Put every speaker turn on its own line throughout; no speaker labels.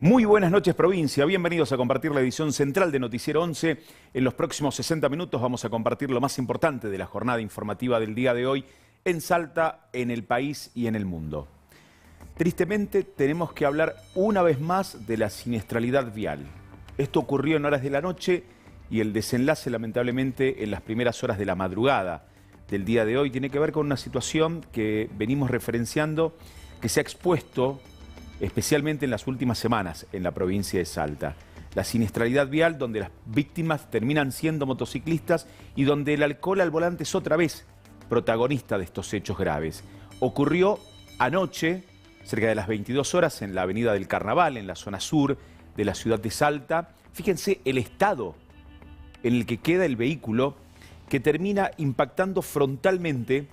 Muy buenas noches, provincia. Bienvenidos a compartir la edición central de Noticiero 11. En los próximos 60 minutos vamos a compartir lo más importante de la jornada informativa del día de hoy en Salta, en el país y en el mundo. Tristemente, tenemos que hablar una vez más de la siniestralidad vial. Esto ocurrió en horas de la noche y el desenlace, lamentablemente, en las primeras horas de la madrugada del día de hoy tiene que ver con una situación que venimos referenciando, que se ha expuesto especialmente en las últimas semanas en la provincia de Salta. La siniestralidad vial, donde las víctimas terminan siendo motociclistas y donde el alcohol al volante es otra vez protagonista de estos hechos graves. Ocurrió anoche, cerca de las 22 horas, en la avenida del Carnaval, en la zona sur de la ciudad de Salta. Fíjense el estado en el que queda el vehículo, que termina impactando frontalmente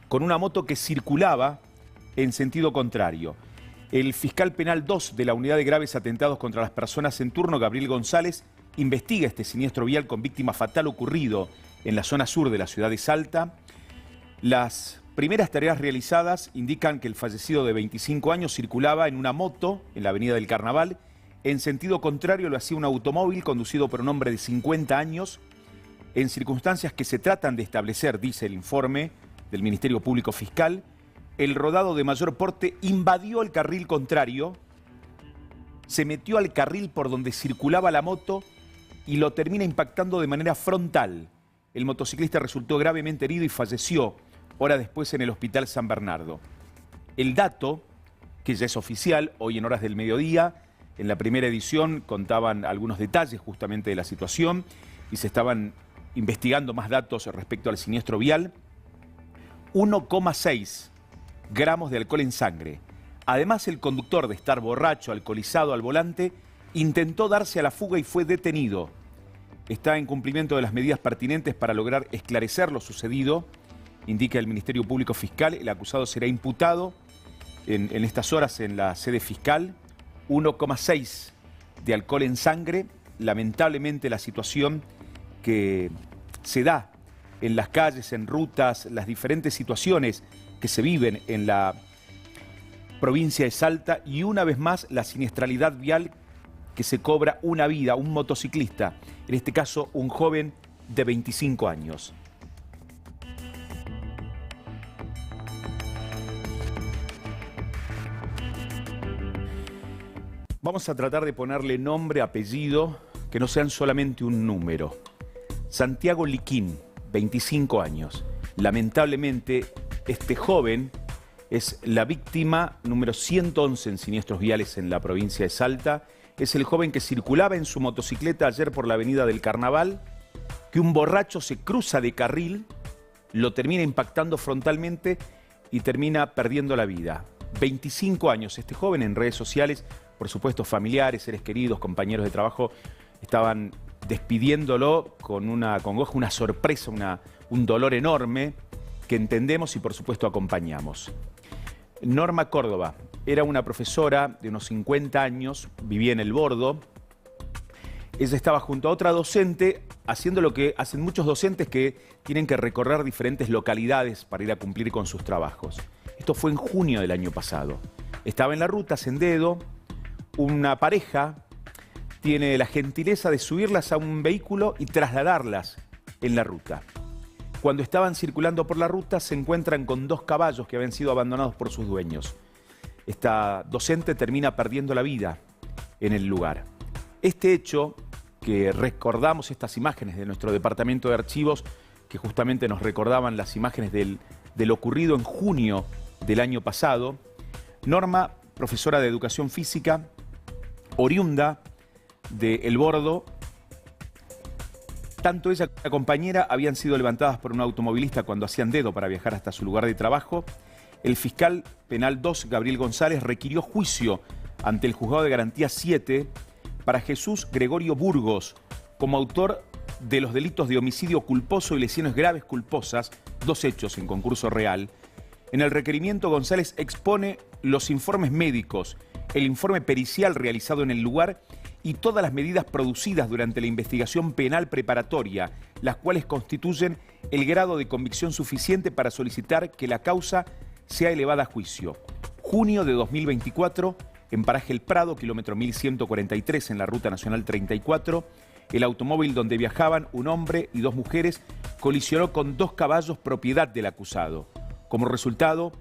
con una moto que circulaba en sentido contrario. El fiscal penal 2 de la Unidad de Graves Atentados contra las Personas en turno, Gabriel González, investiga este siniestro vial con víctima fatal ocurrido en la zona sur de la ciudad de Salta. Las primeras tareas realizadas indican que el fallecido de 25 años circulaba en una moto en la avenida del Carnaval. En sentido contrario lo hacía un automóvil conducido por un hombre de 50 años. En circunstancias que se tratan de establecer, dice el informe del Ministerio Público Fiscal, el rodado de mayor porte invadió el carril contrario, se metió al carril por donde circulaba la moto y lo termina impactando de manera frontal. El motociclista resultó gravemente herido y falleció horas después en el Hospital San Bernardo. El dato, que ya es oficial, hoy en horas del mediodía, en la primera edición contaban algunos detalles justamente de la situación y se estaban investigando más datos respecto al siniestro vial. 1,6 gramos de alcohol en sangre. Además, el conductor, de estar borracho, alcoholizado al volante, intentó darse a la fuga y fue detenido. Está en cumplimiento de las medidas pertinentes para lograr esclarecer lo sucedido, indica el Ministerio Público Fiscal. El acusado será imputado en estas horas en la sede fiscal. 1,6 de alcohol en sangre. Lamentablemente, la situación que se da en las calles, en rutas, las diferentes situaciones que se viven en la provincia de Salta y una vez más la siniestralidad vial que se cobra una vida, un motociclista, en este caso un joven de 25 años. Vamos a tratar de ponerle nombre, apellido, que no sean solamente un número. Santiago Liquín, 25 años. Lamentablemente, este joven es la víctima número 111 en siniestros viales en la provincia de Salta. Es el joven que circulaba en su motocicleta ayer por la avenida del Carnaval, que un borracho se cruza de carril, lo termina impactando frontalmente y termina perdiendo la vida. 25 años. Este joven, en redes sociales, por supuesto, familiares, seres queridos, compañeros de trabajo, estaban despidiéndolo con una congoja, una sorpresa, un dolor enorme que entendemos y por supuesto acompañamos. Norma Córdoba era una profesora de unos 50 años, vivía en El Bordo. Ella estaba junto a otra docente haciendo lo que hacen muchos docentes que tienen que recorrer diferentes localidades para ir a cumplir con sus trabajos. Esto fue en junio del año pasado. Estaba en la ruta Sendedo, una pareja tiene la gentileza de subirlas a un vehículo y trasladarlas en la ruta. Cuando estaban circulando por la ruta se encuentran con 2 caballos que habían sido abandonados por sus dueños. Esta docente termina perdiendo la vida en el lugar. Este hecho, que recordamos estas imágenes de nuestro departamento de archivos, que justamente nos recordaban las imágenes del ocurrido en junio del año pasado. Norma, profesora de educación física, oriunda de El Bordo. Tanto ella como la compañera habían sido levantadas por un automovilista cuando hacían dedo para viajar hasta su lugar de trabajo. El fiscal penal 2, Gabriel González, requirió juicio ante el juzgado de garantía 7 para Jesús Gregorio Burgos como autor de los delitos de homicidio culposo y lesiones graves culposas, 2 hechos en concurso real. En el requerimiento, González expone los informes médicos, el informe pericial realizado en el lugar y todas las medidas producidas durante la investigación penal preparatoria, las cuales constituyen el grado de convicción suficiente para solicitar que la causa sea elevada a juicio. Junio de 2024, en Paraje El Prado, kilómetro 1143 en la Ruta Nacional 34. El automóvil donde viajaban un hombre y dos mujeres colisionó con 2 caballos propiedad del acusado. Como resultado,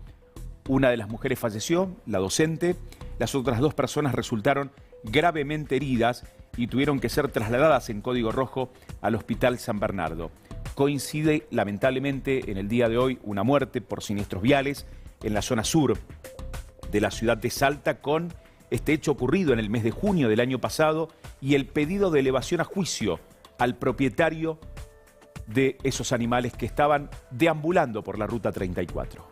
una de las mujeres falleció, la docente. Las otras 2 personas resultaron gravemente heridas y tuvieron que ser trasladadas en código rojo al Hospital San Bernardo. Coincide lamentablemente en el día de hoy una muerte por siniestros viales en la zona sur de la ciudad de Salta con este hecho ocurrido en el mes de junio del año pasado y el pedido de elevación a juicio al propietario de esos animales que estaban deambulando por la Ruta 34.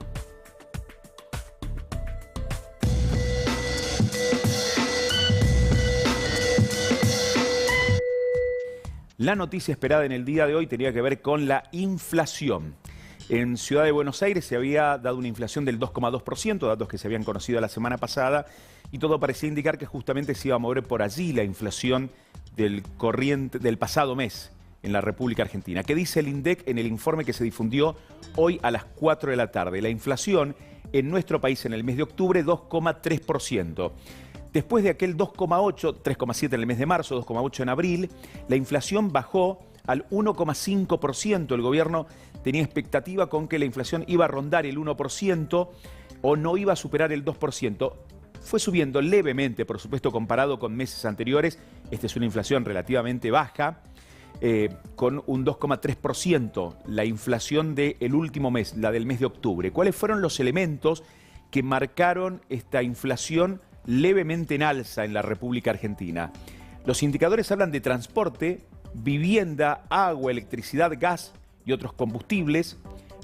La noticia esperada en el día de hoy tenía que ver con la inflación. En Ciudad de Buenos Aires se había dado una inflación del 2,2%, datos que se habían conocido la semana pasada, y todo parecía indicar que justamente se iba a mover por allí la inflación del pasado mes en la República Argentina. ¿Qué dice el INDEC en el informe que se difundió hoy a las 4 de la tarde? La inflación en nuestro país en el mes de octubre, 2,3%. Después de aquel 2,8, 3,7 en el mes de marzo, 2,8 en abril, la inflación bajó al 1,5%. El gobierno tenía expectativa con que la inflación iba a rondar el 1% o no iba a superar el 2%. Fue subiendo levemente, por supuesto, comparado con meses anteriores. Esta es una inflación relativamente baja, con un 2,3%, la inflación del último mes, la del mes de octubre. ¿Cuáles fueron los elementos que marcaron esta inflación levemente en alza en la República Argentina? Los indicadores hablan de transporte, vivienda, agua, electricidad, gas y otros combustibles,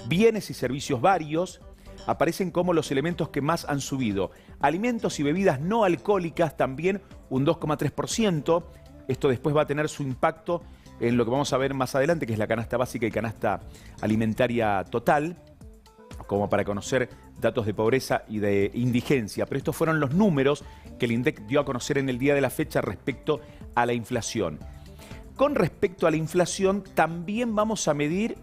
bienes y servicios varios, aparecen como los elementos que más han subido. Alimentos y bebidas no alcohólicas también un 2,3%. Esto después va a tener su impacto en lo que vamos a ver más adelante, que es la canasta básica y canasta alimentaria total, como para conocer datos de pobreza y de indigencia. Pero estos fueron los números que el INDEC dio a conocer en el día de la fecha respecto a la inflación. Con respecto a la inflación, también vamos a medir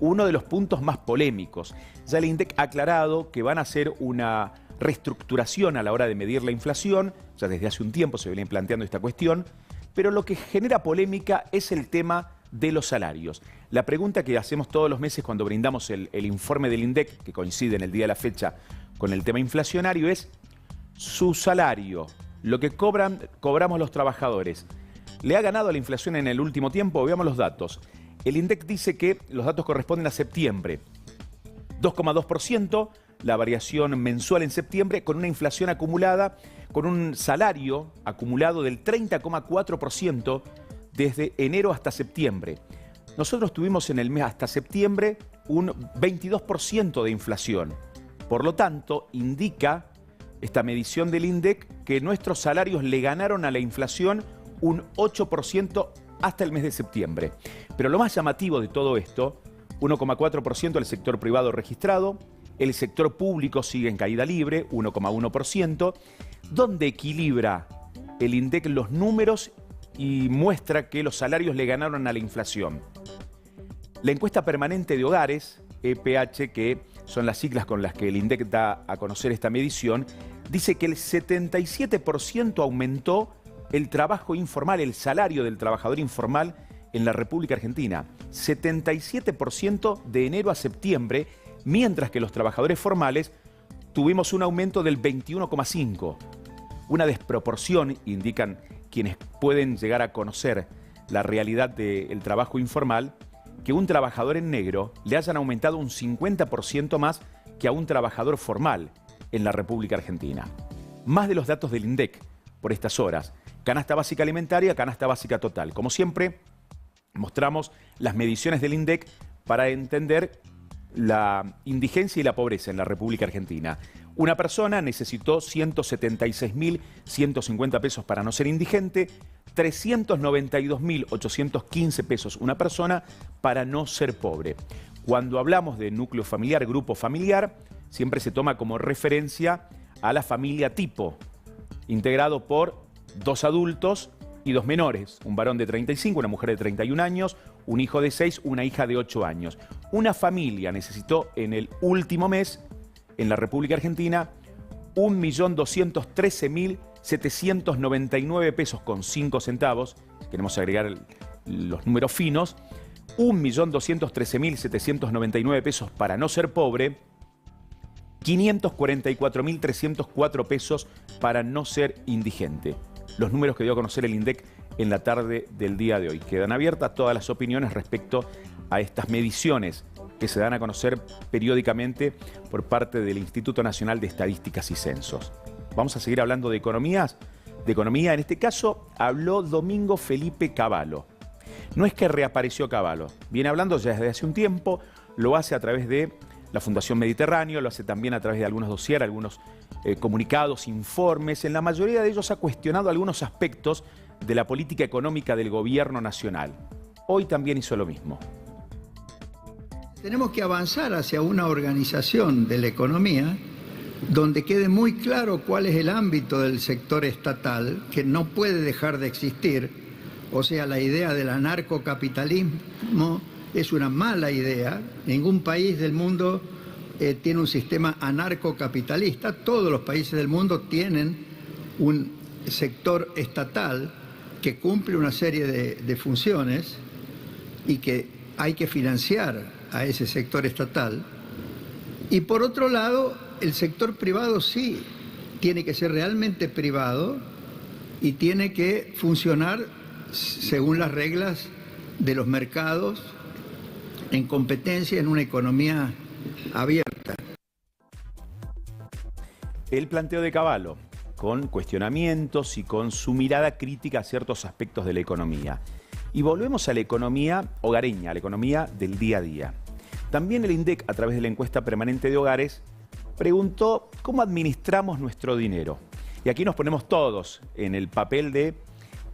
uno de los puntos más polémicos. Ya el INDEC ha aclarado que van a hacer una reestructuración a la hora de medir la inflación. Ya desde hace un tiempo se viene planteando esta cuestión, pero lo que genera polémica es el tema de los salarios. La pregunta que hacemos todos los meses cuando brindamos el informe del INDEC, que coincide en el día de la fecha con el tema inflacionario, es: ¿su salario, lo que cobramos los trabajadores, le ha ganado a la inflación en el último tiempo? Veamos los datos. El INDEC dice que los datos corresponden a septiembre. 2,2%, la variación mensual en septiembre, con una inflación acumulada, con un salario acumulado del 30,4% desde enero hasta septiembre. Nosotros tuvimos en el mes hasta septiembre un 22% de inflación. Por lo tanto, indica esta medición del INDEC que nuestros salarios le ganaron a la inflación un 8% hasta el mes de septiembre. Pero lo más llamativo de todo esto, 1,4% del sector privado registrado, el sector público sigue en caída libre, 1,1%, donde equilibra el INDEC los números y muestra que los salarios le ganaron a la inflación. La encuesta permanente de hogares, EPH, que son las siglas con las que el INDEC da a conocer esta medición, dice que el 77% aumentó el trabajo informal, el salario del trabajador informal en la República Argentina. 77% de enero a septiembre, mientras que los trabajadores formales tuvimos un aumento del 21,5%. Una desproporción, indican quienes pueden llegar a conocer la realidad del trabajo informal, que un trabajador en negro le hayan aumentado un 50% más que a un trabajador formal en la República Argentina. Más de los datos del INDEC por estas horas. Canasta básica alimentaria, canasta básica total. Como siempre, mostramos las mediciones del INDEC para entender la indigencia y la pobreza en la República Argentina. Una persona necesitó 176.150 pesos para no ser indigente, 392.815 pesos una persona para no ser pobre. Cuando hablamos de núcleo familiar, grupo familiar, siempre se toma como referencia a la familia tipo, integrado por 2 adultos y 2 menores, un varón de 35, una mujer de 31 años, un hijo de 6, una hija de 8 años. Una familia necesitó en el último mes, en la República Argentina, 1.213.000 799 pesos con 5 centavos, si queremos agregar los números finos, 1.213.799 pesos para no ser pobre, 544.304 pesos para no ser indigente. Los números que dio a conocer el INDEC en la tarde del día de hoy. Quedan abiertas todas las opiniones respecto a estas mediciones que se dan a conocer periódicamente por parte del Instituto Nacional de Estadísticas y Censos. Vamos a seguir hablando de economías. De economía, en este caso, habló Domingo Felipe Cavallo. No es que reapareció Cavallo, viene hablando ya desde hace un tiempo, lo hace a través de la Fundación Mediterráneo, lo hace también a través de algunos dossiers, algunos comunicados, informes. En la mayoría de ellos ha cuestionado algunos aspectos de la política económica del gobierno nacional. Hoy también hizo lo mismo.
Tenemos que avanzar hacia una organización de la economía donde quede muy claro cuál es el ámbito del sector estatal, que no puede dejar de existir. O sea, la idea del anarcocapitalismo es una mala idea. Ningún país del mundo tiene un sistema anarcocapitalista. Todos los países del mundo tienen un sector estatal que cumple una serie de funciones y que hay que financiar a ese sector estatal. Y por otro lado, el sector privado sí tiene que ser realmente privado y tiene que funcionar según las reglas de los mercados, en competencia, en una economía abierta.
El planteo de Cavallo, con cuestionamientos y con su mirada crítica a ciertos aspectos de la economía. Y volvemos a la economía hogareña, a la economía del día a día. También el INDEC, a través de la encuesta permanente de hogares, preguntó cómo administramos nuestro dinero. Y aquí nos ponemos todos en el papel de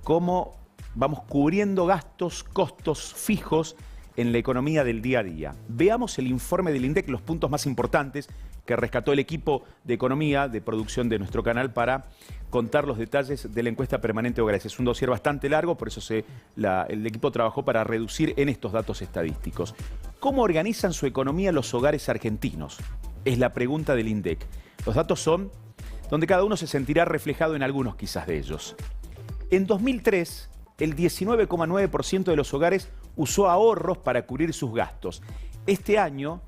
cómo vamos cubriendo gastos, costos fijos en la economía del día a día. Veamos el informe del INDEC, los puntos más importantes que rescató el equipo de economía, de producción de nuestro canal, para contar los detalles de la encuesta permanente de hogares. Es un dossier bastante largo, por eso el equipo trabajó para reducir en estos datos estadísticos. ¿Cómo organizan su economía los hogares argentinos? Es la pregunta del INDEC. Los datos son donde cada uno se sentirá reflejado en algunos quizás de ellos. En 2003, el 19,9% de los hogares usó ahorros para cubrir sus gastos. Este año,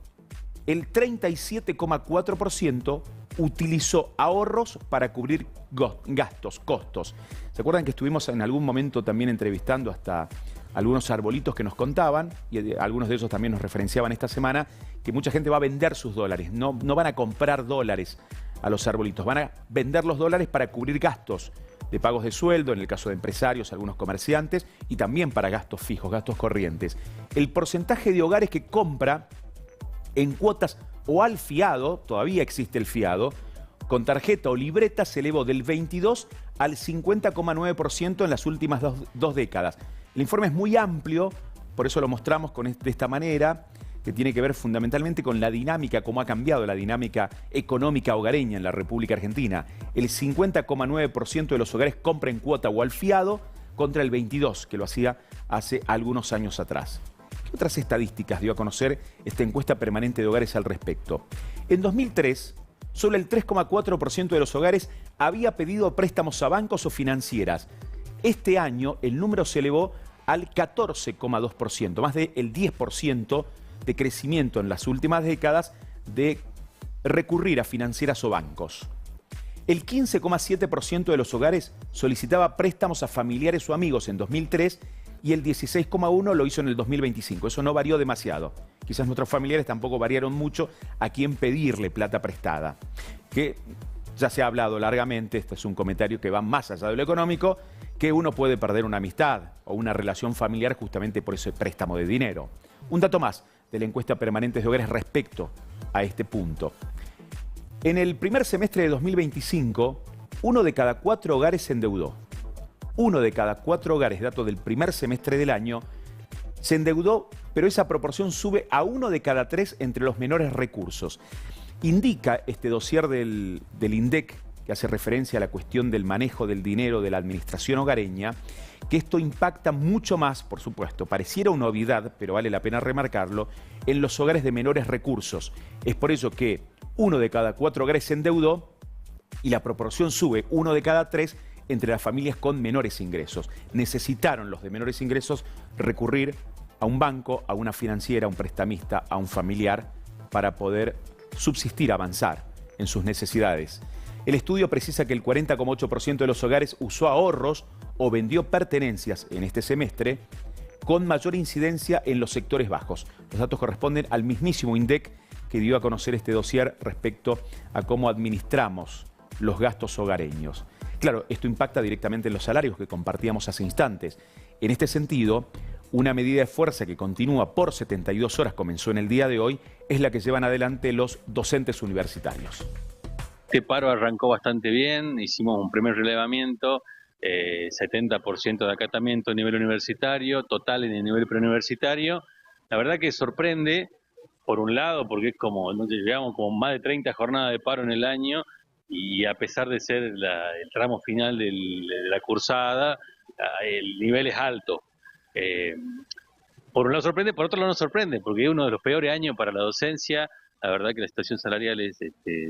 el 37,4% utilizó ahorros para cubrir gastos, costos. ¿Se acuerdan que estuvimos en algún momento también entrevistando hasta algunos arbolitos que nos contaban, y algunos de ellos también nos referenciaban esta semana, que mucha gente va a vender sus dólares, no van a comprar dólares a los arbolitos, van a vender los dólares para cubrir gastos de pagos de sueldo, en el caso de empresarios, algunos comerciantes, y también para gastos fijos, gastos corrientes. El porcentaje de hogares que compra en cuotas o al fiado, todavía existe el fiado, con tarjeta o libreta se elevó del 22 al 50,9% en las últimas dos décadas. El informe es muy amplio, por eso lo mostramos de esta manera, que tiene que ver fundamentalmente con la dinámica, cómo ha cambiado la dinámica económica hogareña en la República Argentina. El 50,9% de los hogares compra en cuota o al fiado, contra el 22% que lo hacía hace algunos años atrás. ¿Qué otras estadísticas dio a conocer esta encuesta permanente de hogares al respecto? En 2003, solo el 3,4% de los hogares había pedido préstamos a bancos o financieras. Este año el número se elevó al 14,2%, más del 10% de crecimiento en las últimas décadas de recurrir a financieras o bancos. El 15,7% de los hogares solicitaba préstamos a familiares o amigos en 2003 y el 16,1% lo hizo en el 2025. Eso no varió demasiado. Quizás nuestros familiares tampoco variaron mucho a quién pedirle plata prestada. Que ya se ha hablado largamente, este es un comentario que va más allá de lo económico, que uno puede perder una amistad o una relación familiar justamente por ese préstamo de dinero. Un dato más de la encuesta permanente de hogares respecto a este punto. En el primer semestre de 2025, 1 de cada 4 hogares se endeudó. 1 de cada 4 hogares, dato del primer semestre del año, se endeudó, pero esa proporción sube a 1 de cada 3 entre los menores recursos. Indica este dossier del INDEC, que hace referencia a la cuestión del manejo del dinero de la administración hogareña, que esto impacta mucho más, por supuesto, pareciera una obviedad, pero vale la pena remarcarlo, en los hogares de menores recursos. Es por ello que 1 de cada 4 hogares se endeudó y la proporción sube, 1 de cada 3 entre las familias con menores ingresos. Necesitaron los de menores ingresos recurrir a un banco, a una financiera, a un prestamista, a un familiar para poder subsistir, avanzar en sus necesidades. El estudio precisa que el 40,8% de los hogares usó ahorros o vendió pertenencias en este semestre, con mayor incidencia en los sectores bajos. Los datos corresponden al mismísimo INDEC, que dio a conocer este dossier respecto a cómo administramos los gastos hogareños. Claro, esto impacta directamente en los salarios que compartíamos hace instantes. En este sentido, una medida de fuerza que continúa por 72 horas, comenzó en el día de hoy, es la que llevan adelante los docentes universitarios.
Este paro arrancó bastante bien, hicimos un primer relevamiento, 70% de acatamiento a nivel universitario, total en el nivel preuniversitario. La verdad que sorprende, por un lado, porque es como, no llegamos como más de 30 jornadas de paro en el año, y a pesar de ser el tramo final de la cursada, el nivel es alto. Por un lado sorprende, por otro lado no sorprende, porque es uno de los peores años para la docencia. La verdad que la situación salarial es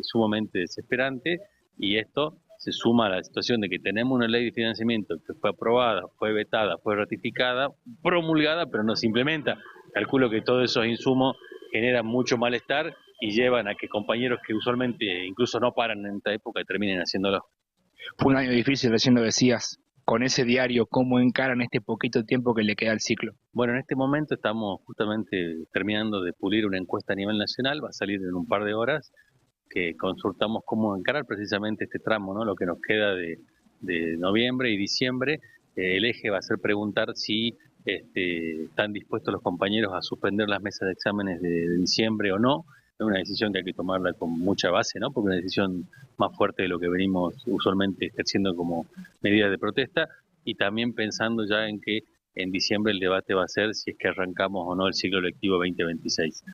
sumamente desesperante, y esto se suma a la situación de que tenemos una ley de financiamiento que fue aprobada, fue vetada, fue ratificada, promulgada, pero no se implementa. Calculo que todos esos insumos generan mucho malestar y llevan a que compañeros que usualmente incluso no paran en esta época terminen haciéndolo.
Fue un año difícil, recién lo decías. Con ese diario, ¿cómo encaran este poquito tiempo que le queda al ciclo?
Bueno, en este momento estamos justamente terminando de pulir una encuesta a nivel nacional, va a salir en un par de horas, que consultamos cómo encarar precisamente este tramo, ¿no? Lo que nos queda de noviembre y diciembre. El eje va a ser preguntar si están dispuestos los compañeros a suspender las mesas de exámenes de diciembre o no. Es una decisión que hay que tomarla con mucha base, ¿no? Porque es una decisión más fuerte de lo que venimos usualmente ejerciendo como medida de protesta, y también pensando ya en que en diciembre el debate va a ser si es que arrancamos o no el ciclo lectivo 2026.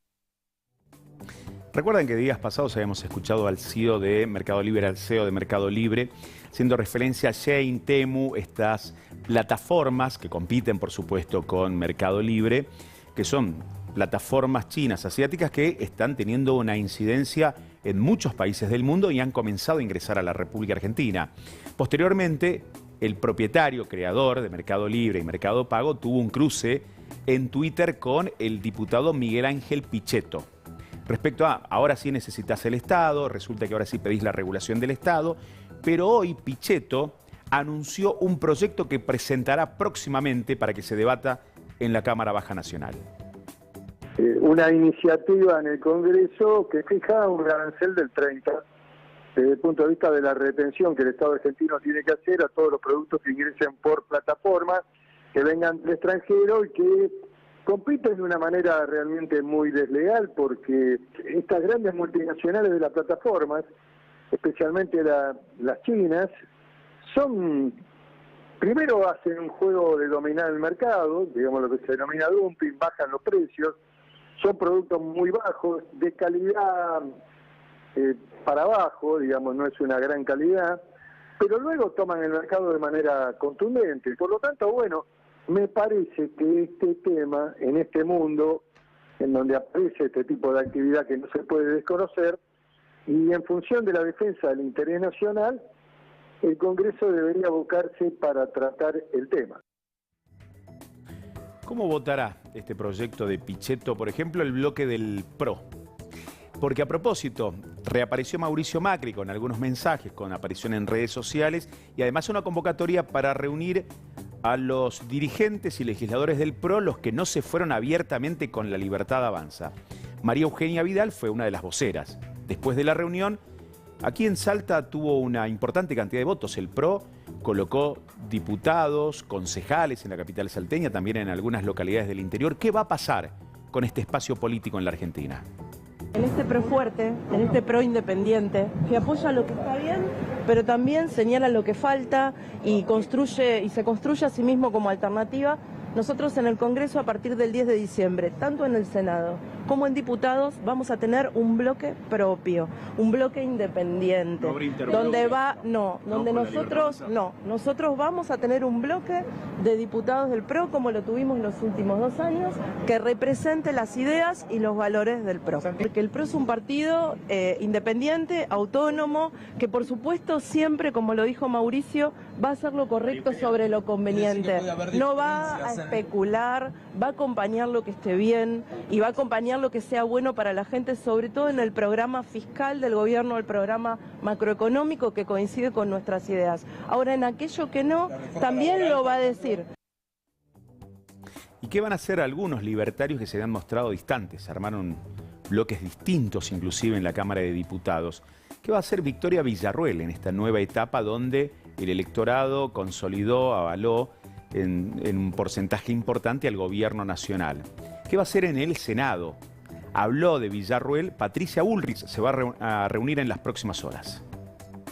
Recuerdan que días pasados habíamos escuchado al CEO de Mercado Libre, al CEO de Mercado Libre, haciendo referencia a Shein, Temu, estas plataformas que compiten, por supuesto, con Mercado Libre, que son plataformas chinas, asiáticas, que están teniendo una incidencia en muchos países del mundo y han comenzado a ingresar a la República Argentina. Posteriormente, el propietario, creador de Mercado Libre y Mercado Pago tuvo un cruce en Twitter con el diputado Miguel Ángel Pichetto. Respecto a, ahora sí necesitas el Estado, resulta que ahora sí pedís la regulación del Estado, pero hoy Pichetto anunció un proyecto que presentará próximamente para que se debata en la Cámara Baja Nacional.
Una iniciativa en el Congreso que fija un arancel del 30%, desde el punto de vista de la retención que el Estado argentino tiene que hacer a todos los productos que ingresen por plataformas, que vengan del extranjero y que compiten de una manera realmente muy desleal, porque estas grandes multinacionales de las plataformas, especialmente las chinas, primero hacen un juego de dominar el mercado, digamos lo que se denomina dumping, bajan los precios, son productos muy bajos, de calidad para abajo, digamos, no es una gran calidad, pero luego toman el mercado de manera contundente. Por lo tanto, bueno, me parece que este tema, en este mundo, en donde aparece este tipo de actividad que no se puede desconocer, y en función de la defensa del interés nacional, el Congreso debería abocarse para tratar el tema.
¿Cómo votará este proyecto de Pichetto, por ejemplo, el bloque del PRO? Porque a propósito, reapareció Mauricio Macri con algunos mensajes, con aparición en redes sociales, y además una convocatoria para reunir a los dirigentes y legisladores del PRO, los que no se fueron abiertamente con La Libertad Avanza. María Eugenia Vidal fue una de las voceras. Después de la reunión, aquí en Salta tuvo una importante cantidad de votos. El PRO colocó diputados, concejales en la capital salteña, también en algunas localidades del interior. ¿Qué va a pasar con este espacio político en la Argentina?
En este PRO fuerte, en este PRO independiente, que apoya lo que está bien, pero también señala lo que falta y se construye a sí mismo como alternativa, nosotros en el Congreso a partir del 10 de diciembre, tanto en el Senado como en diputados vamos a tener un bloque propio, un bloque independiente, nosotros vamos a tener un bloque de diputados del PRO como lo tuvimos los últimos 2 años, que represente las ideas y los valores del PRO. Porque el PRO es un partido independiente, autónomo, que por supuesto siempre, como lo dijo Mauricio, va a hacer lo correcto sobre lo conveniente. No va a especular, va a acompañar lo que esté bien y va a acompañar lo que sea bueno para la gente, sobre todo en el programa fiscal del gobierno, el programa macroeconómico que coincide con nuestras ideas. Ahora, en aquello que no, también lo va a decir.
¿Y qué van a hacer algunos libertarios que se han mostrado distantes? Armaron bloques distintos, inclusive en la Cámara de Diputados. ¿Qué va a hacer Victoria Villarruel en esta nueva etapa donde el electorado consolidó, avaló en un porcentaje importante al gobierno nacional? ¿Qué va a hacer en el Senado? Habló de Villarruel, Patricia Bullrich se va a reunir en las próximas horas.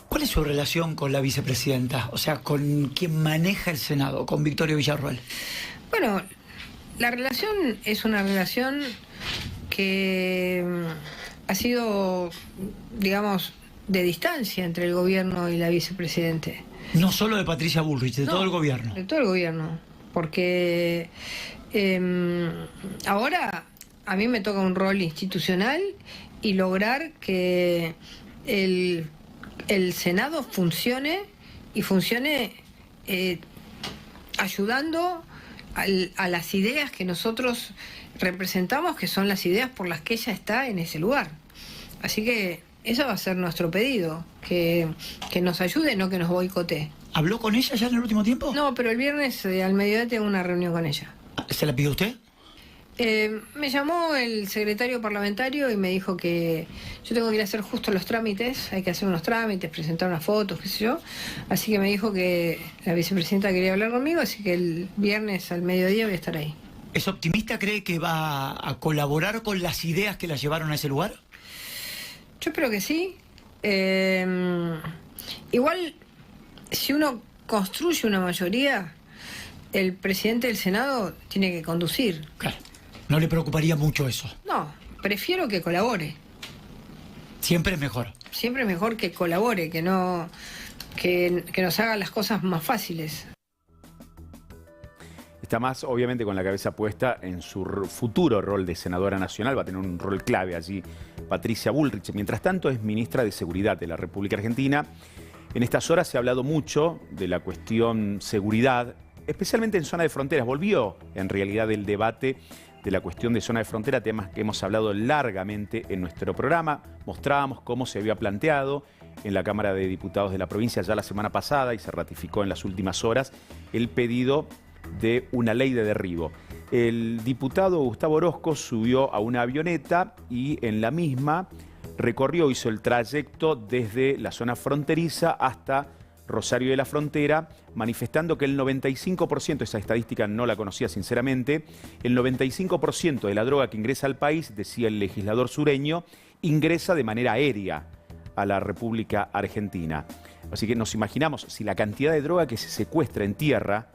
¿Cuál es su relación con la vicepresidenta? O sea, con quien maneja el Senado, con Victoria Villarruel.
Bueno, la relación es una relación que ha sido, digamos, de distancia entre el gobierno y la vicepresidenta.
No solo de Patricia Bullrich, de todo el gobierno.
De todo el gobierno, porque ahora a mí me toca un rol institucional y lograr que el Senado funcione y funcione ayudando a las ideas que nosotros representamos, que son las ideas por las que ella está en ese lugar. Así que ese va a ser nuestro pedido, que nos ayude, no que nos boicotee.
¿Habló con ella ya en el último tiempo?
No, pero el viernes al mediodía tengo una reunión con ella.
¿Se la pidió usted?
Me llamó el secretario parlamentario y me dijo que yo tengo que ir a hacer justo los trámites, hay que hacer unos trámites, presentar unas fotos, qué sé yo. Así que me dijo que la vicepresidenta quería hablar conmigo, así que el viernes al mediodía voy a estar ahí.
¿Es optimista? ¿Cree que va a colaborar con las ideas que la llevaron a ese lugar?
Yo espero que sí. Igual, si uno construye una mayoría, el presidente del Senado tiene que conducir.
Claro. ¿No le preocuparía mucho eso?
No, prefiero que colabore.
Siempre es mejor.
Siempre es mejor que colabore, que nos haga las cosas más fáciles.
Está más, obviamente, con la cabeza puesta en su futuro rol de senadora nacional. Va a tener un rol clave allí Patricia Bullrich. Mientras tanto, es ministra de Seguridad de la República Argentina. En estas horas se ha hablado mucho de la cuestión seguridad, especialmente en zona de fronteras. Volvió, en realidad, el debate de la cuestión de zona de frontera, temas que hemos hablado largamente en nuestro programa. Mostrábamos cómo se había planteado en la Cámara de Diputados de la provincia ya la semana pasada y se ratificó en las últimas horas el pedido de una ley de derribo. El diputado Gustavo Orozco subió a una avioneta y en la misma hizo el trayecto desde la zona fronteriza hasta Rosario de la Frontera, manifestando que el 95%, esa estadística no la conocía sinceramente, el 95% de la droga que ingresa al país, decía el legislador sureño, ingresa de manera aérea a la República Argentina. Así que nos imaginamos, si la cantidad de droga que se secuestra en tierra,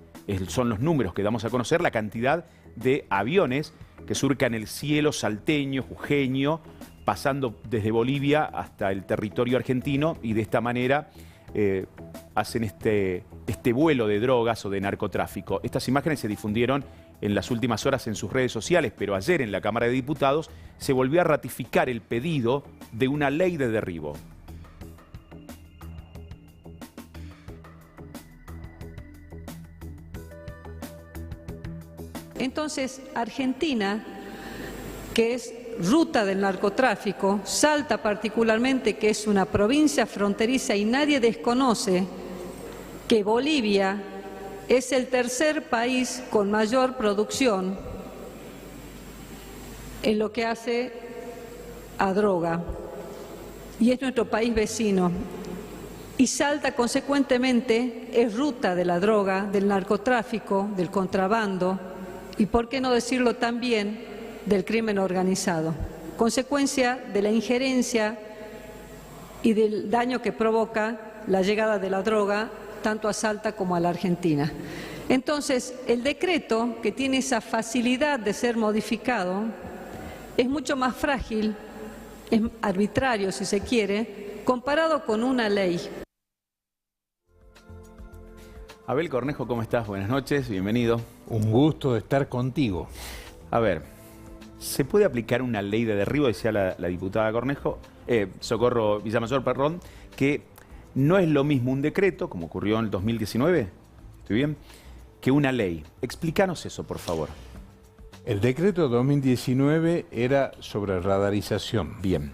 son los números que damos a conocer, la cantidad de aviones que surcan el cielo salteño, jujeño, pasando desde Bolivia hasta el territorio argentino y de esta manera hacen este vuelo de drogas o de narcotráfico. Estas imágenes se difundieron en las últimas horas en sus redes sociales, pero ayer en la Cámara de Diputados se volvió a ratificar el pedido de una ley de derribo.
Entonces, Argentina, que es ruta del narcotráfico, Salta particularmente, que es una provincia fronteriza y nadie desconoce que Bolivia es el tercer país con mayor producción en lo que hace a droga y es nuestro país vecino. Y Salta, consecuentemente, es ruta de la droga, del narcotráfico, del contrabando y, por qué no decirlo también, del crimen organizado, consecuencia de la injerencia y del daño que provoca la llegada de la droga tanto a Salta como a la Argentina. Entonces, el decreto, que tiene esa facilidad de ser modificado, es mucho más frágil, es arbitrario si se quiere, comparado con una ley.
Abel Cornejo, ¿cómo estás? Buenas noches, bienvenido.
Un gusto de estar contigo.
A ver, ¿se puede aplicar una ley de derribo? Decía la diputada Socorro Villamayor, que no es lo mismo un decreto, como ocurrió en el 2019, ¿estoy bien?, que una ley. Explícanos eso, por favor.
El decreto 2019 era sobre radarización.
Bien.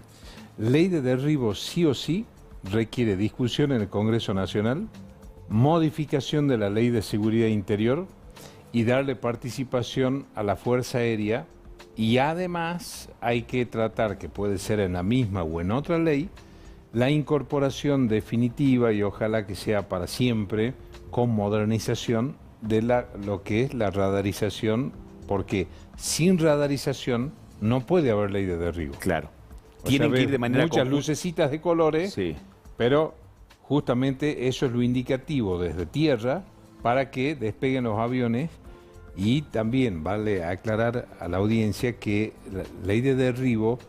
Ley de derribo sí o sí requiere discusión en el Congreso Nacional, modificación de la Ley de Seguridad Interior y darle participación a la Fuerza Aérea, y además hay que tratar, que puede ser en la misma o en otra ley, la incorporación definitiva, y ojalá que sea para siempre, con modernización de lo que es la radarización, porque sin radarización no puede haber ley de derribo.
Claro. Tienen que ir de manera
muchas lucecitas de colores,
sí,
pero justamente eso es lo indicativo desde tierra para que despeguen los aviones. Y también vale aclarar a la audiencia que la ley de derribo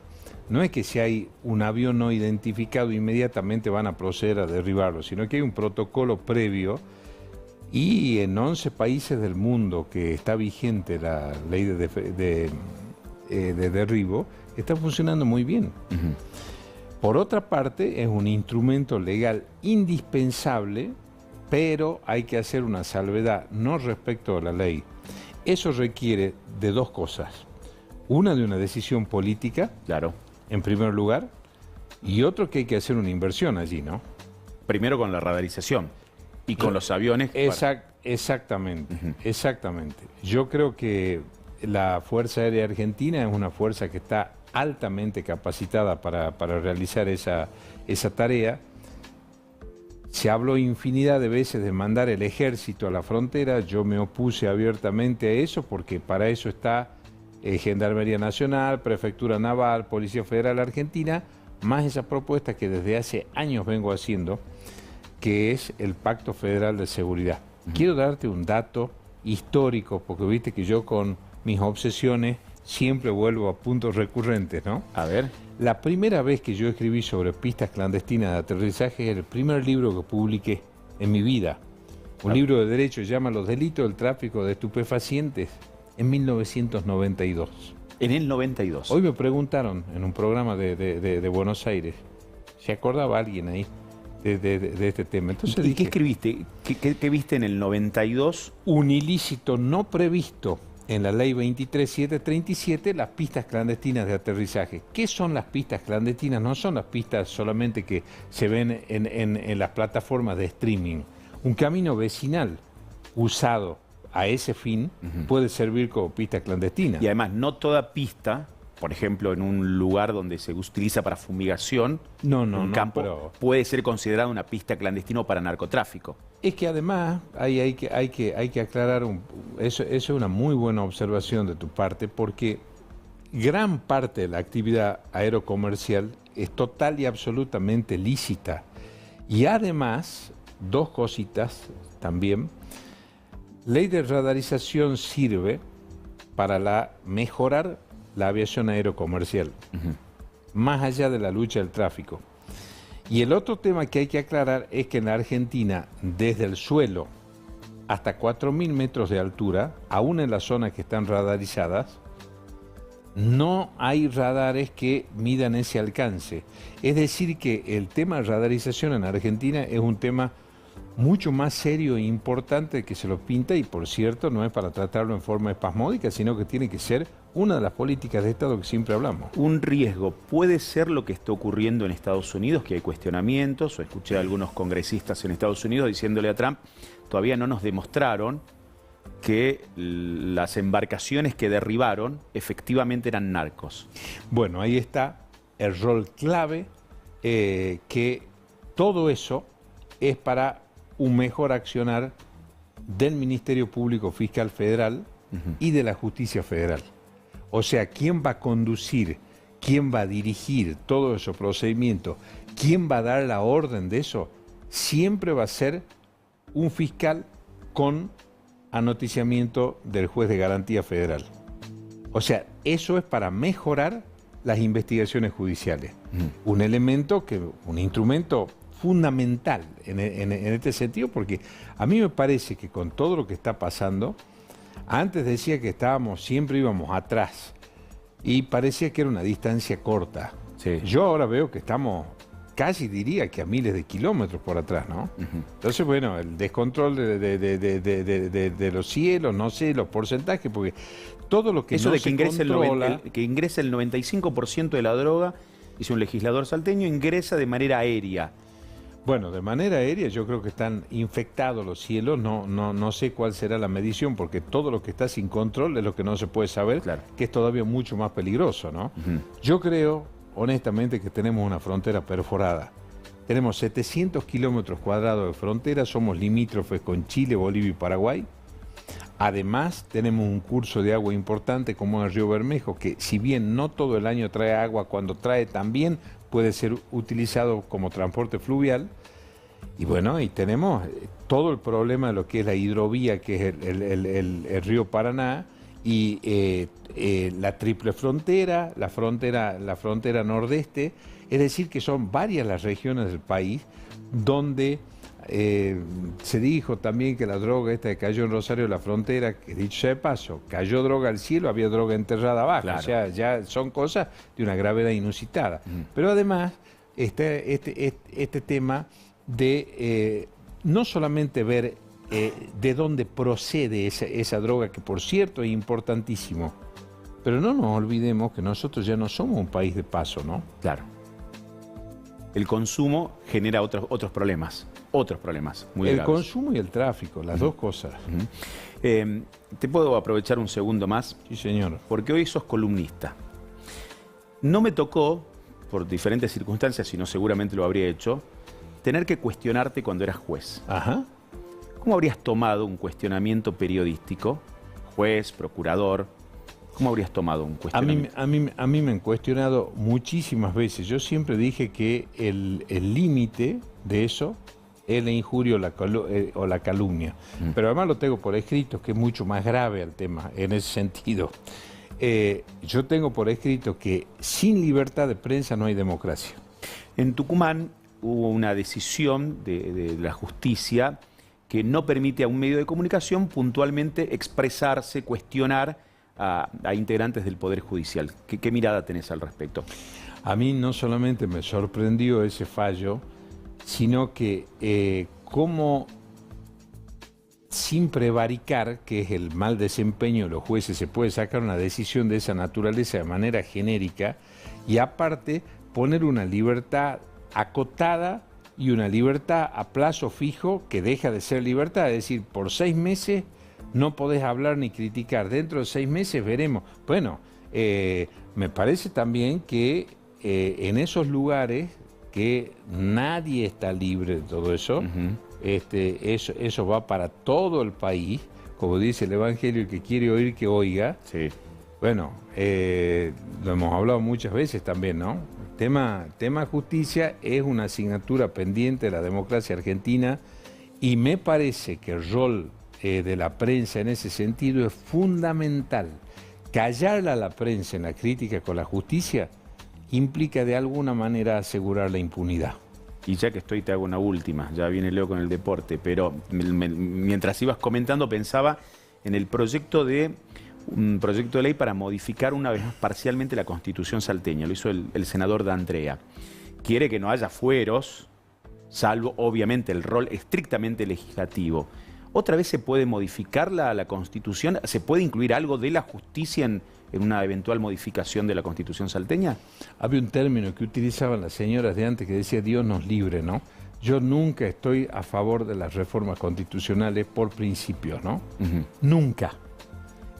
no es que si hay un avión no identificado inmediatamente van a proceder a derribarlo, sino que hay un protocolo previo, y en 11 países del mundo que está vigente la ley de derribo, está funcionando muy bien.
Uh-huh.
Por otra parte, es un instrumento legal indispensable, pero hay que hacer una salvedad, no respecto a la ley. Eso requiere de dos cosas. Una, de una decisión política,
claro,
en primer lugar, y otro, que hay que hacer una inversión allí, ¿no?
Primero con la radarización y con los aviones.
Exactamente, exactamente. Yo creo que la Fuerza Aérea Argentina es una fuerza que está altamente capacitada para realizar esa tarea. Se habló infinidad de veces de mandar el ejército a la frontera. Yo me opuse abiertamente a eso, porque para eso está Gendarmería Nacional, Prefectura Naval, Policía Federal Argentina, más esa propuesta que desde hace años vengo haciendo, que es el Pacto Federal de Seguridad. Quiero darte un dato histórico, porque viste que yo con mis obsesiones siempre vuelvo a puntos recurrentes, ¿no?
A ver.
La primera vez que yo escribí sobre pistas clandestinas de aterrizaje es el primer libro que publiqué en mi vida. Un libro de derecho, se llama Los delitos del tráfico de estupefacientes, en 1992.
En el 92.
Hoy me preguntaron en un programa de Buenos Aires, ¿se acordaba alguien ahí de este tema? Entonces
¿Y qué escribiste? ¿Qué viste en el 92?
Un ilícito no previsto en la ley 23737, las pistas clandestinas de aterrizaje. ¿Qué son las pistas clandestinas? No son las pistas solamente que se ven en las plataformas de streaming. Un camino vecinal usado a ese fin puede servir como pista clandestina.
Y además, no toda pista, por ejemplo, en un lugar donde se utiliza para fumigación, un campo, puede ser considerada una pista clandestina para narcotráfico.
Es que además hay que aclarar, eso es una muy buena observación de tu parte, porque gran parte de la actividad aerocomercial es total y absolutamente lícita. Y además, dos cositas también. Ley de radarización sirve para mejorar la aviación aerocomercial, más allá de la lucha del tráfico. Y el otro tema que hay que aclarar es que en la Argentina, desde el suelo hasta 4.000 metros de altura, aún en las zonas que están radarizadas, no hay radares que midan ese alcance. Es decir, que el tema de radarización en Argentina es un tema mucho más serio e importante que se lo pinta, y por cierto no es para tratarlo en forma espasmódica, sino que tiene que ser una de las políticas de Estado que siempre hablamos.
Un riesgo puede ser lo que está ocurriendo en Estados Unidos, que hay cuestionamientos, o escuché a algunos congresistas en Estados Unidos diciéndole a Trump, todavía no nos demostraron que las embarcaciones que derribaron efectivamente eran narcos.
Bueno, ahí está el rol clave, que todo eso es para un mejor accionar del Ministerio Público Fiscal Federal y de la Justicia Federal. O sea, ¿quién va a conducir, quién va a dirigir todos esos procedimientos, quién va a dar la orden de eso? Siempre va a ser un fiscal con anoticiamiento del juez de garantía federal. O sea, eso es para mejorar las investigaciones judiciales. Un elemento, un instrumento fundamental en este sentido, porque a mí me parece que con todo lo que está pasando, antes decía que siempre íbamos atrás y parecía que era una distancia corta.
Sí.
Yo ahora veo que estamos casi diría que a miles de kilómetros por atrás, ¿no? Entonces, bueno, el descontrol de los cielos, no sé, los porcentajes, porque todo lo que
eso
no
de que
se controla...
que ingrese el 95% de la droga, dice un legislador salteño, ingresa de manera aérea.
Bueno, de manera aérea yo creo que están infectados los cielos, no sé cuál será la medición, porque todo lo que está sin control es lo que no se puede saber, claro, que es todavía mucho más peligroso, ¿no? Yo creo, honestamente, que tenemos una frontera perforada. Tenemos 700 kilómetros cuadrados de frontera, somos limítrofes con Chile, Bolivia y Paraguay. Además, tenemos un curso de agua importante como el río Bermejo, que si bien no todo el año trae agua, cuando trae también puede ser utilizado como transporte fluvial. Y bueno, y tenemos todo el problema de lo que es la hidrovía, que es el río Paraná, y la triple frontera, la frontera nordeste. Es decir, que son varias las regiones del país donde se dijo también que la droga esta que cayó en Rosario de la Frontera, que dicho sea de paso, cayó droga al cielo, había droga enterrada abajo. Claro. O sea, ya son cosas de una gravedad inusitada. Pero además, este tema de no solamente ver de dónde procede esa droga, que por cierto es importantísimo, pero no nos olvidemos que nosotros ya no somos un país de paso, ¿no?
Claro. El consumo genera otros problemas muy graves.
El consumo y el tráfico, las dos cosas.
¿Te puedo aprovechar un segundo más?
Sí, señor.
Porque hoy sos columnista. No me tocó, por diferentes circunstancias, si no seguramente lo habría hecho, tener que cuestionarte cuando eras juez.
Ajá.
¿Cómo habrías tomado un cuestionamiento periodístico? Juez, procurador... ¿Cómo habrías tomado un cuestionamiento?
A mí me han cuestionado muchísimas veces. Yo siempre dije que el límite de eso es la injuria o la calumnia. Pero además lo tengo por escrito, que es mucho más grave el tema en ese sentido. Yo tengo por escrito que sin libertad de prensa no hay democracia.
En Tucumán hubo una decisión de la justicia que no permite a un medio de comunicación puntualmente expresarse, cuestionar a integrantes del Poder Judicial. ¿Qué mirada tenés al respecto?
A mí no solamente me sorprendió ese fallo, sino que como sin prevaricar, que es el mal desempeño de los jueces, se puede sacar una decisión de esa naturaleza de manera genérica y aparte poner una libertad acotada y una libertad a plazo fijo que deja de ser libertad, es decir, por 6 meses no podés hablar ni criticar. Dentro de 6 meses veremos. Bueno, me parece también que en esos lugares que nadie está libre de todo eso, eso va para todo el país. Como dice el Evangelio, el que quiere oír, que oiga.
Sí.
Bueno, lo hemos hablado muchas veces también, ¿no? Tema justicia es una asignatura pendiente de la democracia argentina y me parece que el rol de la prensa en ese sentido es fundamental. Callar a la prensa en la crítica con la justicia implica de alguna manera asegurar la impunidad.
Y ya que estoy, te hago una última, ya viene Leo con el deporte, pero mientras ibas comentando pensaba en un proyecto de ley para modificar una vez más parcialmente la Constitución salteña. Lo hizo el senador D'Andrea. Quiere que no haya fueros, salvo obviamente el rol estrictamente legislativo. ¿Otra vez se puede modificar la Constitución? ¿Se puede incluir algo de la justicia en una eventual modificación de la Constitución salteña?
Había un término que utilizaban las señoras de antes que decía Dios nos libre, ¿no? Yo nunca estoy a favor de las reformas constitucionales por principio, ¿no? Nunca.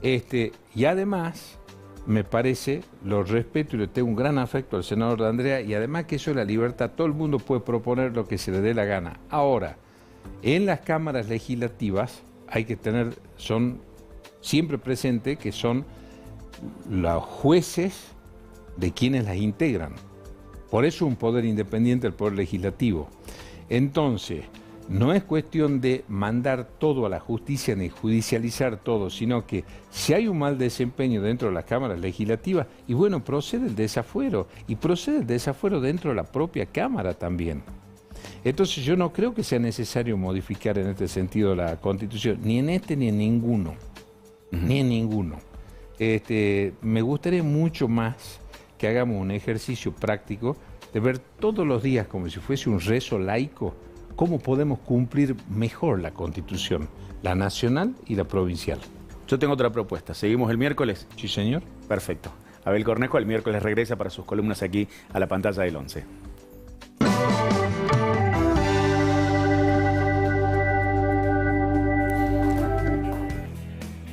Y además, me parece, lo respeto y le tengo un gran afecto al senador D'Andrea, y además que eso es la libertad, todo el mundo puede proponer lo que se le dé la gana. Ahora, en las cámaras legislativas hay que son siempre presente que son los jueces de quienes las integran. Por eso un poder independiente del poder legislativo. Entonces, no es cuestión de mandar todo a la justicia ni judicializar todo, sino que si hay un mal desempeño dentro de las cámaras legislativas, y bueno, procede el desafuero, y procede el desafuero dentro de la propia Cámara también. Entonces yo no creo que sea necesario modificar en este sentido la Constitución, ni en este ni en ninguno, ni en ninguno. Me gustaría mucho más que hagamos un ejercicio práctico de ver todos los días como si fuese un rezo laico, cómo podemos cumplir mejor la Constitución, la nacional y la provincial.
Yo tengo otra propuesta. ¿Seguimos el miércoles?
Sí, señor.
Perfecto. Abel Cornejo el miércoles regresa para sus columnas aquí a la pantalla del 11.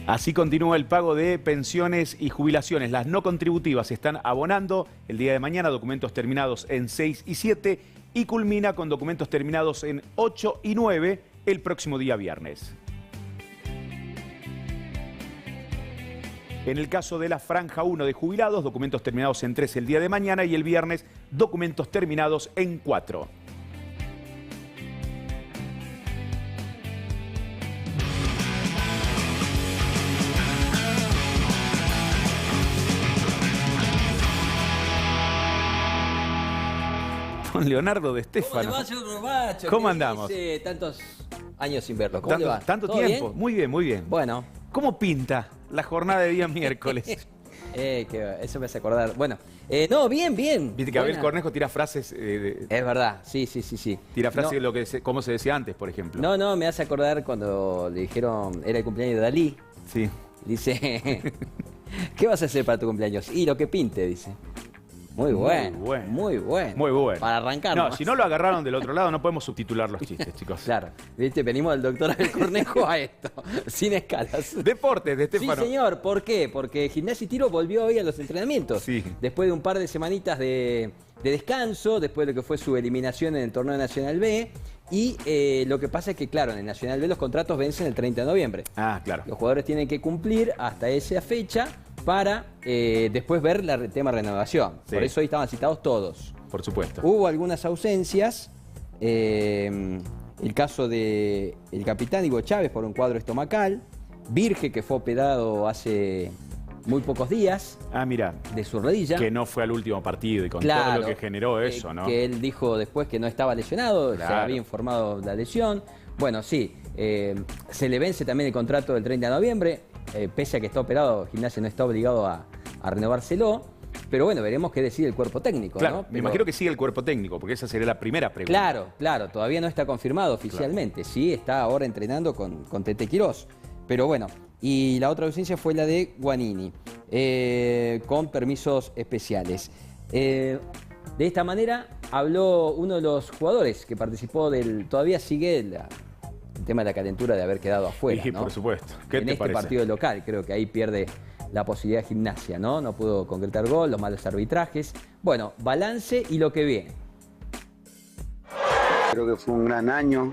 Así continúa el pago de pensiones y jubilaciones. Las no contributivas se están abonando el día de mañana, documentos terminados en 6 y 7, y culmina con documentos terminados en 8 y 9 el próximo día viernes. En el caso de la franja 1 de jubilados, documentos terminados en 3 el día de mañana y el viernes, documentos terminados en 4. Leonardo de Stefano. ¿Cómo andamos?
Hace tantos años sin verlo. ¿Cómo le va?
¿Tanto tiempo? Bien? Muy bien, muy bien.
Bueno.
¿Cómo pinta la jornada de día miércoles?
Eso me hace acordar. Bueno, no, bien.
Viste que Abel Cornejo tira frases...
Es verdad, sí.
Tira frases de lo que cómo se decía antes, por ejemplo.
No, me hace acordar cuando le dijeron, era el cumpleaños de Dalí.
Sí.
Dice, ¿qué vas a hacer para tu cumpleaños? Y lo que pinte, dice. Muy bueno. Para arrancar.
No, si no lo agarraron del otro lado, no podemos subtitular los chistes, chicos.
Claro. ¿Viste? Venimos del doctor Abel Cornejo a esto, sin escalas.
Deportes de Stefano.
Sí, señor. ¿Por qué? Porque Gimnasia y Tiro volvió hoy a los entrenamientos.
Sí.
Después de un par de semanitas de descanso, después de lo que fue su eliminación en el torneo Nacional B. Y lo que pasa es que, claro, en el Nacional B los contratos vencen el 30 de noviembre.
Ah, claro.
Los jugadores tienen que cumplir hasta esa fecha para después ver el tema renovación. Sí. Por eso hoy estaban citados todos.
Por supuesto.
Hubo algunas ausencias. El caso del capitán Ivo Chávez por un cuadro estomacal. Virge, que fue operado hace muy pocos días.
Ah, mira.
De su rodilla.
Que no fue al último partido y con
claro,
todo lo que generó eso, ¿no?
Que él dijo después que no estaba lesionado, claro. Se había informado la lesión. Bueno, sí, se le vence también el contrato del 30 de noviembre. Pese a que está operado, Gimnasia no está obligado a renovárselo. Pero bueno, veremos qué decide el cuerpo técnico,
claro,
¿no? Pero...
me imagino que sigue el cuerpo técnico, porque esa sería la primera pregunta.
Claro, todavía no está confirmado oficialmente. Claro. Sí, está ahora entrenando con Tete Quirós. Pero bueno, y la otra ausencia fue la de Guanini, con permisos especiales. De esta manera habló uno de los jugadores que participó todavía sigue el tema de la calentura de haber quedado afuera,
sí,
¿no?
Por supuesto. ¿Qué
en
te
este
parece?
Partido local, creo que ahí pierde la posibilidad de Gimnasia, ¿no? No pudo concretar gol, los malos arbitrajes. Bueno, balance y lo que viene.
Creo que fue un gran año.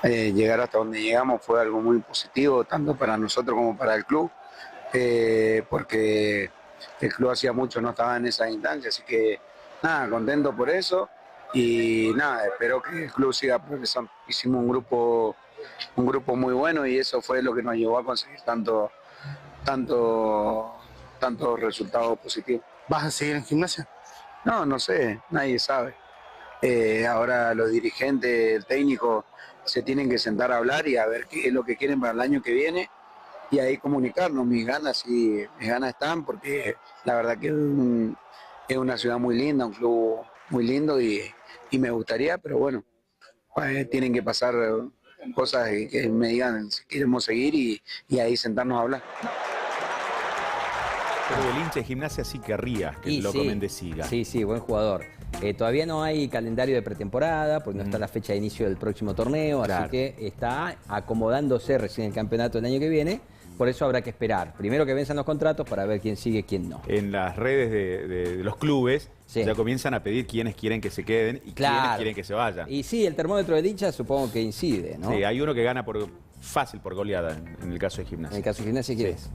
Llegar hasta donde llegamos fue algo muy positivo, tanto para nosotros como para el club, porque el club hacía mucho no estaba en esa instancia, así que nada, contento por eso y nada, espero que el club siga progresando. Hicimos un grupo muy bueno y eso fue lo que nos llevó a conseguir tantos resultados positivos.
¿Vas a seguir en Gimnasia?
No sé, nadie sabe. Ahora los dirigentes, el técnico se tienen que sentar a hablar y a ver qué es lo que quieren para el año que viene y ahí comunicarnos. Mis ganas están porque la verdad que es una ciudad muy linda, un club muy lindo y me gustaría, pero bueno, tienen que pasar cosas que me digan si queremos seguir y ahí sentarnos a hablar.
Pero el hincha de Gimnasia sí querría que el Loco Méndez siga.
Sí, buen jugador. Todavía no hay calendario de pretemporada porque no está la fecha de inicio del próximo torneo, claro. Así que está acomodándose recién el campeonato del año que viene. Por eso habrá que esperar. Primero que venzan los contratos para ver quién sigue y quién no.
En las redes de los clubes ya comienzan a pedir quiénes quieren que se queden y quiénes quieren que se vayan.
Y sí, el termómetro de hincha supongo que incide, ¿no?
Sí, hay uno que gana fácil por goleada en el caso de Gimnasia.
En el caso de Gimnasia, ¿quién es?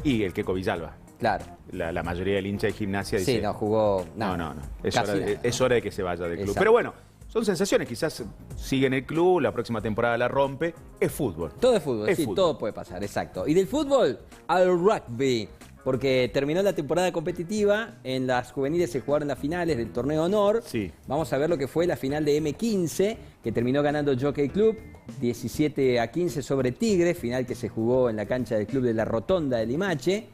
Y el Queco Villalba.
Claro.
La mayoría del hincha de Gimnasia dice...
Sí, no jugó...
No. Es hora de que se vaya del club. Pero bueno, Son sensaciones, quizás sigue en el club, la próxima temporada la rompe. Es fútbol.
Todo es fútbol,
Es
sí,
fútbol.
todo puede pasar, exacto. Y del fútbol al rugby, porque terminó la temporada competitiva, en las juveniles se jugaron las finales del Torneo Honor.
Sí.
Vamos a ver lo que fue la final de M15, que terminó ganando Jockey Club, 17-15 sobre Tigres, final que se jugó en la cancha del Club de la Rotonda de Limache.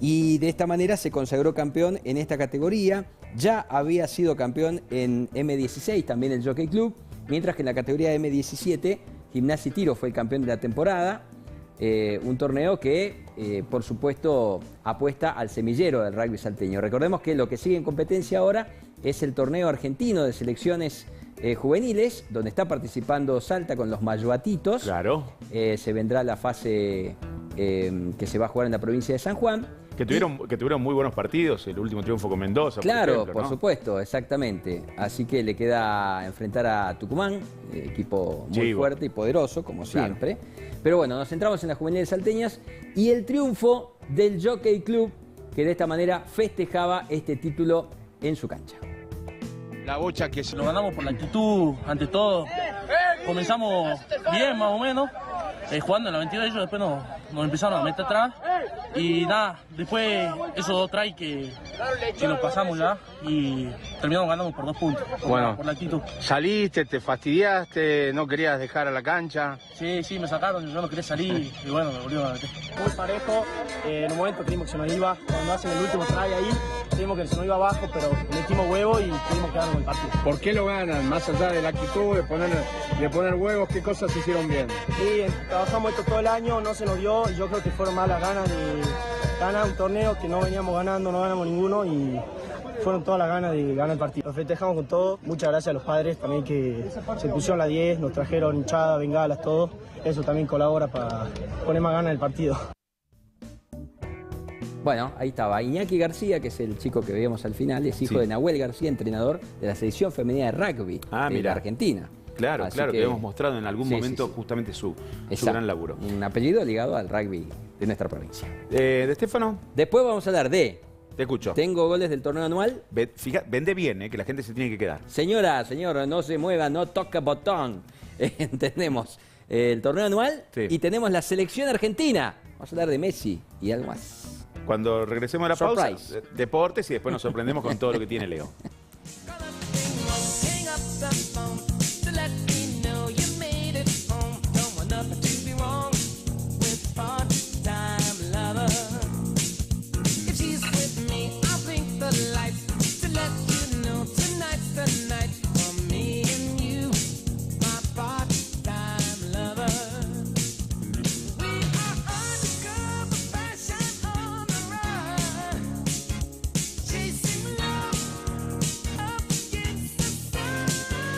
Y de esta manera se consagró campeón en esta categoría. Ya había sido campeón en M16, también el Jockey Club, mientras que en la categoría M17, Gimnasia y Tiro fue el campeón de la temporada. Un torneo que, por supuesto, apuesta al semillero del rugby salteño. Recordemos que lo que sigue en competencia ahora es el torneo argentino de selecciones juveniles, donde está participando Salta con los Mayuatitos.
Claro.
Se vendrá la fase que se va a jugar en la provincia de San Juan.
Que tuvieron muy buenos partidos, el último triunfo con Mendoza.
Claro,
por ejemplo,
por
¿no?
supuesto, exactamente. Así que le queda enfrentar a Tucumán, equipo muy
Chivo.
fuerte y poderoso, como
Claro.
siempre. Pero bueno, nos centramos en las juveniles salteñas y el triunfo del Jockey Club, que de esta manera festejaba este título en su cancha.
La bocha que se lo ganamos por la actitud, ante todo. Comenzamos bien, más o menos, jugando en la 22 ellos, después nos empezaron a meter atrás. Y nada, después esos 2 tries que nos pasamos ya y terminamos ganando por 2 puntos, por la actitud.
Saliste, te fastidiaste, no querías dejar a la cancha.
Sí, me sacaron, yo no quería salir y bueno, me volvieron a meter.
Muy parejo, en un momento creímos que se nos iba, cuando hacen el último try ahí, creímos que se nos iba abajo, pero metimos huevo y pudimos quedarnos con el partido.
¿Por qué lo ganan? Más allá de la actitud, de poner huevos, ¿qué cosas hicieron bien?
Sí, trabajamos esto todo el año, no se nos dio, y yo creo que fueron más las ganas de ganar un torneo que no veníamos ganando, no ganamos ninguno y fueron todas las ganas de ganar el partido. Nos festejamos con todo, muchas gracias a los padres también que se pusieron la 10, nos trajeron hinchadas, bengalas, todo. Eso también colabora para poner más ganas en el partido.
Bueno, ahí estaba Iñaki García, que es el chico que veíamos al final, es hijo
Sí.
de Nahuel García, entrenador de la selección femenina de rugby de
mira.
Argentina.
Claro,
Así
que hemos mostrado en algún
Sí,
momento
sí, sí.
justamente su
Exacto.
gran laburo.
Un apellido ligado al rugby de nuestra provincia.
¿De Estefano?
Después vamos a hablar de...
Te escucho.
Tengo goles del torneo anual.
Vende bien, que la gente se tiene que quedar.
Señora, señor, no se mueva, no toca botón. Tenemos el torneo anual y tenemos la selección argentina. Vamos a hablar de Messi y algo más.
Cuando regresemos a la
Surprise.
pausa, deportes y después nos sorprendemos con todo lo que tiene Leo.